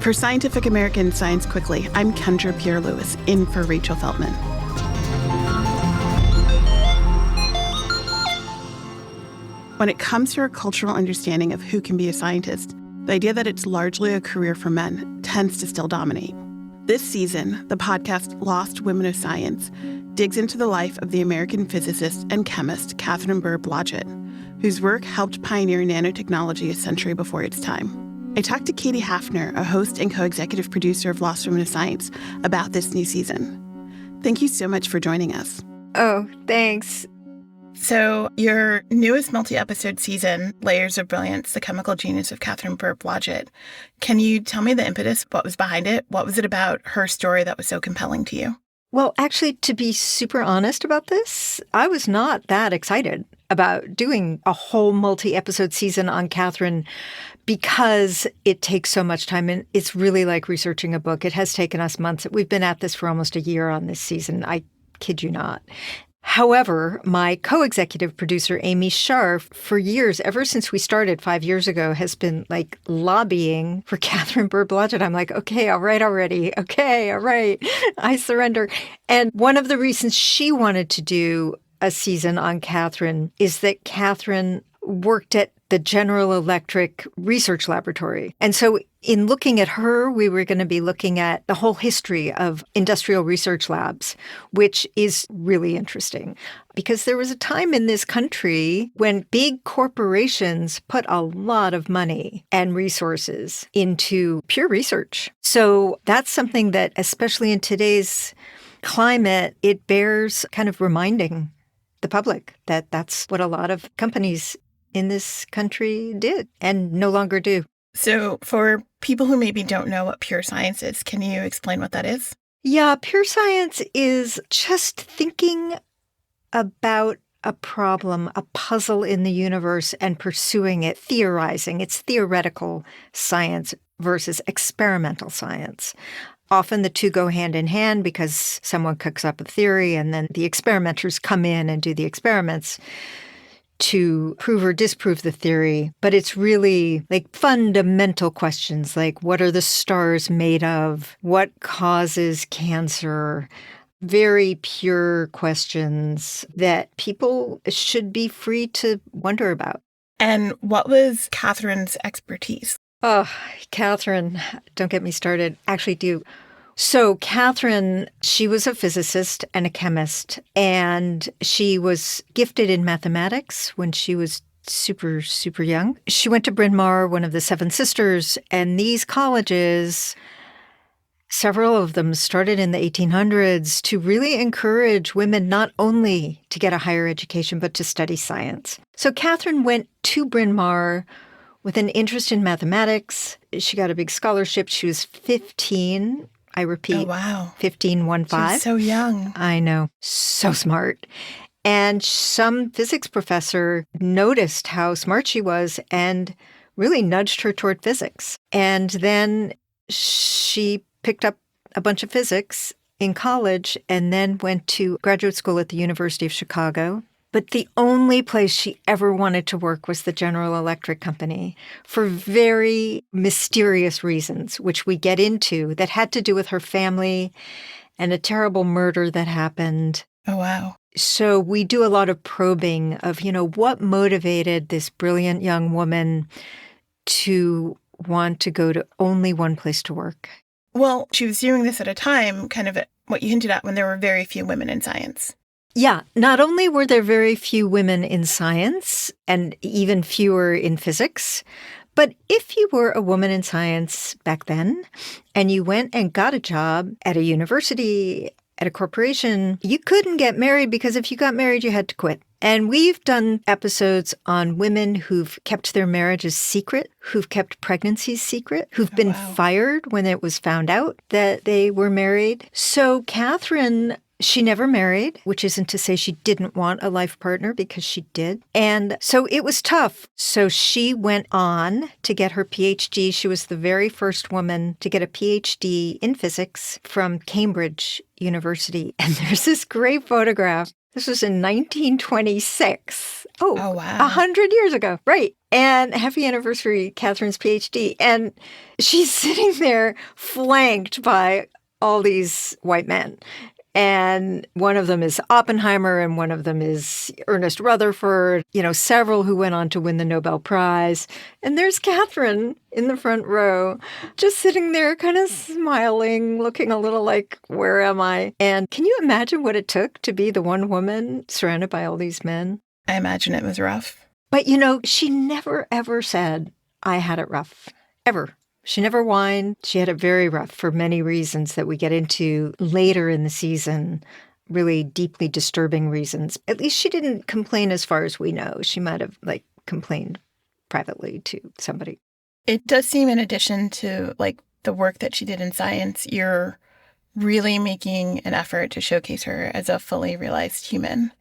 For Scientific American Science Quickly, I'm Kendra Pierre-Louis, in for Rachel Feltman. When it comes to our cultural understanding of who can be a scientist, the idea that it's largely a career for men tends to still dominate. This season, the podcast Lost Women of Science digs into the life of the American physicist and chemist Katharine Burr Blodgett, whose work helped pioneer nanotechnology a century before its time. I talked to Katie Hafner, a host and co-executive producer of Lost Women of Science, about this new season. Thank you so much for joining us. Oh, thanks. So your newest multi-episode season, Layers of Brilliance, The Chemical Genius of Katharine Burr Blodgett. Can you tell me the impetus? What was behind it? What was it about her story that was so compelling to you? Well, actually, to be super honest about this, I was not that excited about doing a whole multi-episode season on Katharine because it takes so much time, and it's really like researching a book. It has taken us months. We've been at this for almost a year on this season. I kid you not. However, my co-executive producer, Amy Scharf, for years, ever since we started 5 years ago, has been like lobbying for Katharine Burr Blodgett. I'm like, okay, all right already. Okay, all right. I surrender. And one of the reasons she wanted to do a season on Katharine is that Katharine worked at the General Electric Research Laboratory. And so in looking at her, we were going to be looking at the whole history of industrial research labs, which is really interesting because there was a time in this country when big corporations put a lot of money and resources into pure research. So that's something that, especially in today's climate, it bears kind of reminding the public that that's what a lot of companies in this country did and no longer do. So for people who maybe don't know what pure science is, can you explain what that is? Yeah, pure science is just thinking about a problem, a puzzle in the universe and pursuing it, theorizing. It's theoretical science versus experimental science. Often the two go hand in hand because someone cooks up a theory and then the experimenters come in and do the experiments to prove or disprove the theory. But it's really like fundamental questions like what are the stars made of? What causes cancer? Very pure questions that people should be free to wonder about. And what was Katharine's expertise? Oh, Katharine, don't get me started. Actually, do. So Katharine, she was a physicist and a chemist, and she was gifted in mathematics when she was super, super young. She went to Bryn Mawr, one of the Seven Sisters, and these colleges, several of them started in the 1800s to really encourage women not only to get a higher education, but to study science. So Katharine went to Bryn Mawr with an interest in mathematics. She got a big scholarship. She was 15. I repeat, oh, wow. 15, 1-5. She was so young. I know. So smart. And some physics professor noticed how smart she was and really nudged her toward physics. And then she picked up a bunch of physics in college and then went to graduate school at the University of Chicago. But the only place she ever wanted to work was the General Electric Company for very mysterious reasons, which we get into, that had to do with her family and a terrible murder that happened. Oh, wow. So we do a lot of probing of, what motivated this brilliant young woman to want to go to only one place to work. Well, she was doing this at a time, kind of what you hinted at, when there were very few women in science. Yeah, not only were there very few women in science and even fewer in physics, but if you were a woman in science back then and you went and got a job at a university, at a corporation, you couldn't get married because if you got married, you had to quit. And we've done episodes on women who've kept their marriages secret, who've kept pregnancies secret, who've been fired when it was found out that they were married. So Katharine, She never married, which isn't to say she didn't want a life partner, because she did. And so it was tough. So she went on to get her PhD. She was the very first woman to get a PhD in physics from Cambridge University. And there's this great photograph. This was in 1926. Oh, wow. 100 years ago. Right. And happy anniversary, Katharine's PhD. And she's sitting there flanked by all these white men. And one of them is Oppenheimer, and one of them is Ernest Rutherford, several who went on to win the Nobel Prize. And there's Katharine in the front row, just sitting there kind of smiling, looking a little like, where am I? And can you imagine what it took to be the one woman surrounded by all these men? I imagine it was rough. But, she never, ever said, I had it rough. Ever. She never whined. She had it very rough for many reasons that we get into later in the season, really deeply disturbing reasons. At least she didn't complain as far as we know. She might have, complained privately to somebody. It does seem, in addition to, the work that she did in science, you're really making an effort to showcase her as a fully realized human.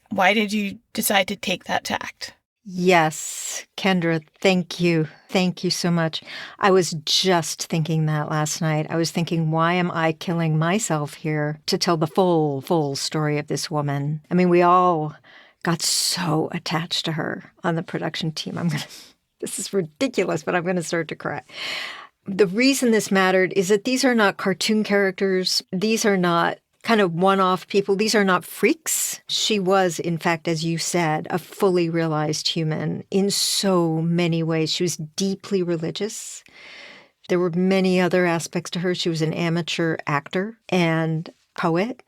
Why did you decide to take that tact? Yes, Kendra, thank you. Thank you so much. I was just thinking that last night. I was thinking, why am I killing myself here to tell the full story of this woman? I mean, we all got so attached to her on the production team. This is ridiculous, but I'm going to start to cry. The reason this mattered is that these are not cartoon characters. These are not kind of one-off people. These are not freaks. She was, in fact, as you said, a fully realized human in so many ways. She was deeply religious. There were many other aspects to her. She was an amateur actor and poet.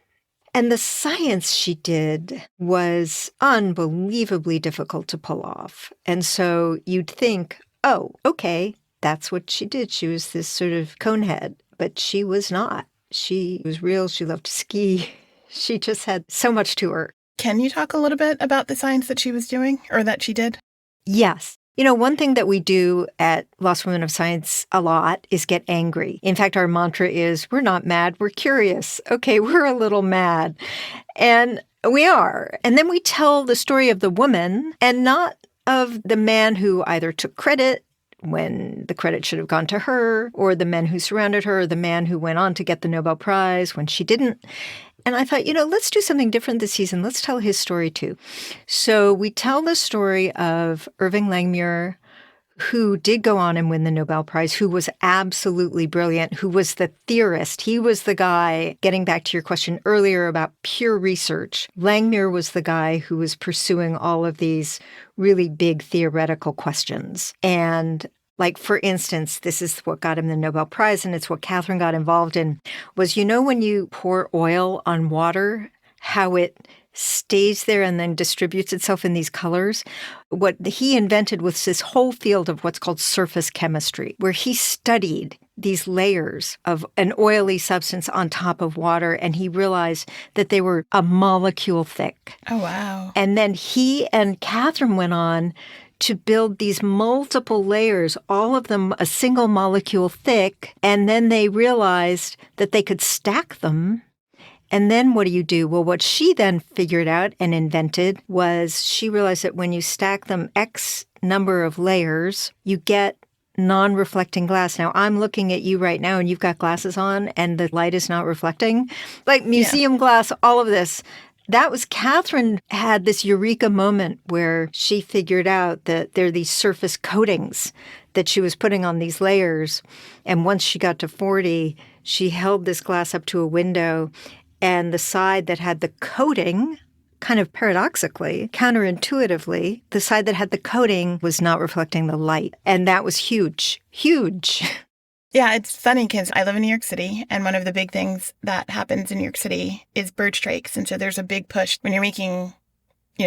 And the science she did was unbelievably difficult to pull off. And so you'd think, oh, okay, that's what she did. She was this sort of conehead, but she was not. She was real. She loved to ski. She just had so much to her. Can you talk a little bit about the science that she was doing or that she did? Yes. One thing that we do at Lost Women of Science a lot is get angry. In fact, our mantra is, we're not mad, we're curious. Okay, we're a little mad. And we are. And then we tell the story of the woman and not of the man who either took credit when the credit should have gone to her, or the men who surrounded her, or the man who went on to get the Nobel Prize when she didn't. And I thought, let's do something different this season. Let's tell his story too. So we tell the story of Irving Langmuir, who did go on and win the Nobel Prize, who was absolutely brilliant, who was the theorist. He was the guy, getting back to your question earlier about pure research. Langmuir was the guy who was pursuing all of these really big theoretical questions. And for instance, this is what got him the Nobel Prize, and it's what Katharine got involved in, was, when you pour oil on water, how it stays there and then distributes itself in these colors. What he invented was this whole field of what's called surface chemistry, where he studied these layers of an oily substance on top of water, and he realized that they were a molecule thick. Oh, wow. And then he and Katharine went on to build these multiple layers, all of them a single molecule thick, and then they realized that they could stack them. And then what do? Well, what she then figured out and invented was she realized that when you stack them X number of layers, you get non-reflecting glass. Now, I'm looking at you right now and you've got glasses on and the light is not reflecting. Museum glass, all of this. That was Katharine had this eureka moment where she figured out that there are these surface coatings that she was putting on these layers. And once she got to 40, she held this glass up to a window, and the side that had the coating, kind of paradoxically, counterintuitively, the side that had the coating was not reflecting the light. And that was huge, huge. Yeah, it's funny because I live in New York City, and one of the big things that happens in New York City is bird strikes. And so there's a big push when you're making,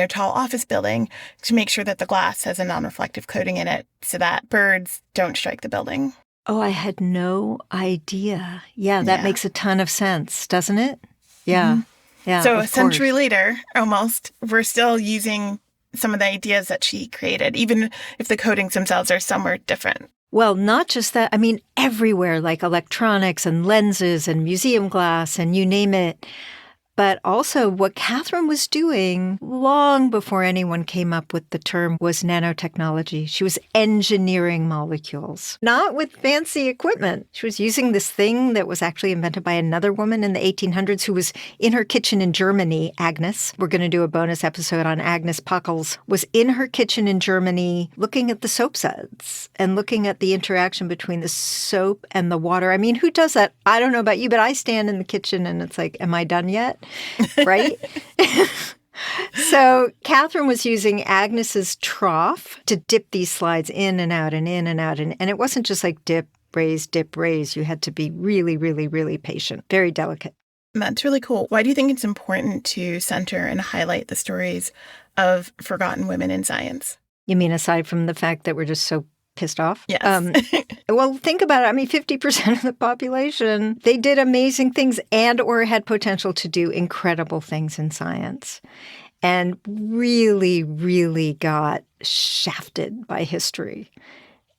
tall office building to make sure that the glass has a non-reflective coating in it so that birds don't strike the building. Oh, I had no idea. Yeah, that makes a ton of sense, doesn't it? Yeah. Mm-hmm. Yeah. So a century later, almost, we're still using some of the ideas that she created, even if the coatings themselves are somewhere different. Well, not just that. I mean, everywhere, like electronics and lenses and museum glass and you name it. But also what Katharine was doing long before anyone came up with the term was nanotechnology. She was engineering molecules, not with fancy equipment. She was using this thing that was actually invented by another woman in the 1800s who was in her kitchen in Germany, Agnes. We're going to do a bonus episode on Agnes Puckles, was in her kitchen in Germany looking at the soap suds and looking at the interaction between the soap and the water. I mean, who does that? I don't know about you, but I stand in the kitchen and it's like, am I done yet? Right? So Katharine was using Agnes's trough to dip these slides in and out and in and out. And it wasn't just like dip, raise, dip, raise. You had to be really, really, really patient, very delicate. That's really cool. Why do you think it's important to center and highlight the stories of forgotten women in science? You mean aside from the fact that we're just so pissed off? Yes. Well, think about it. I mean, 50% of the population, they did amazing things and or had potential to do incredible things in science and really, really got shafted by history.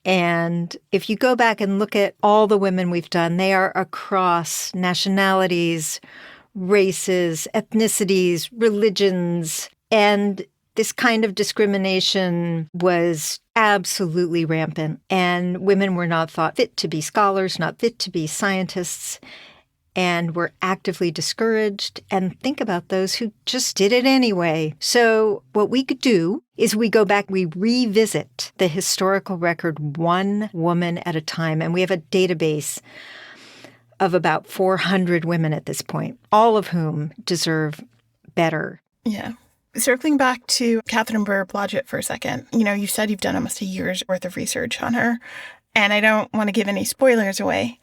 And if you go back and look at all the women we've done, they are across nationalities, races, ethnicities, religions, and this kind of discrimination was absolutely rampant, and women were not thought fit to be scholars, not fit to be scientists, and were actively discouraged. And think about those who just did it anyway. So what we could do is we go back, we revisit the historical record one woman at a time, and we have a database of about 400 women at this point, all of whom deserve better. Yeah. Circling back to Katharine Burr Blodgett for a second, you said you've done almost a year's worth of research on her, and I don't want to give any spoilers away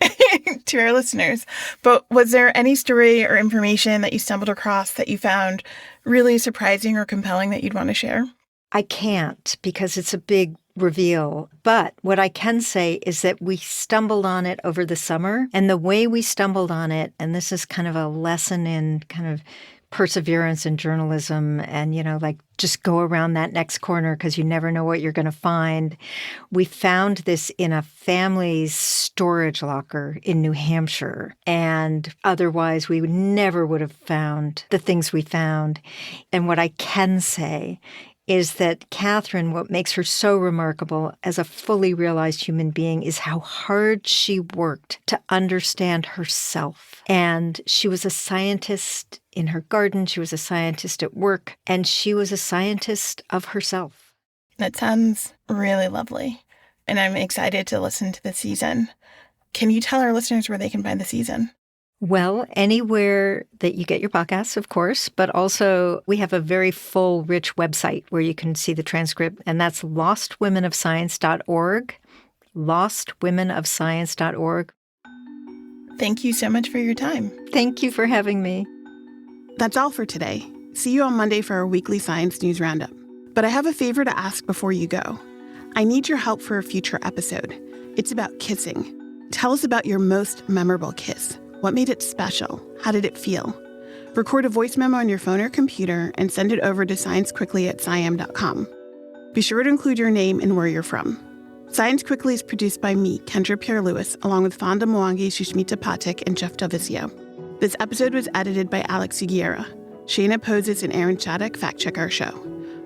to our listeners, but was there any story or information that you stumbled across that you found really surprising or compelling that you'd want to share? I can't because it's a big reveal. But what I can say is that we stumbled on it over the summer, and the way we stumbled on it, and this is kind of a lesson in kind of perseverance in journalism and, just go around that next corner because you never know what you're going to find. We found this in a family's storage locker in New Hampshire, and otherwise we never would have found the things we found. And what I can say is that Katharine, what makes her so remarkable as a fully realized human being is how hard she worked to understand herself. And she was a scientist in her garden, she was a scientist at work, and she was a scientist of herself. That sounds really lovely. And I'm excited to listen to the season. Can you tell our listeners where they can find the season? Well, anywhere that you get your podcasts, of course, but also we have a very full, rich website where you can see the transcript, and that's lostwomenofscience.org, lostwomenofscience.org. Thank you so much for your time. Thank you for having me. That's all for today. See you on Monday for our weekly science news roundup. But I have a favor to ask before you go. I need your help for a future episode. It's about kissing. Tell us about your most memorable kiss. What made it special? How did it feel? Record a voice memo on your phone or computer and send it over to sciencequickly@sciam.com. Be sure to include your name and where you're from. Science Quickly is produced by me, Kendra Pierre-Louis, along with Fonda Mwangi, Sushmita, Pathak, and DelViscio. This episode was edited by Alex Sugiura. Shayna, Posses, and Aaron Shattuck fact-check our show.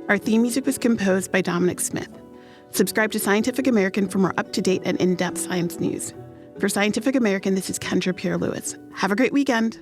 Our theme music was composed by Dominic Smith. Subscribe to Scientific American for more up-to-date and in-depth science news. For Scientific American, this is Kendra Pierre-Louis. Have a great weekend.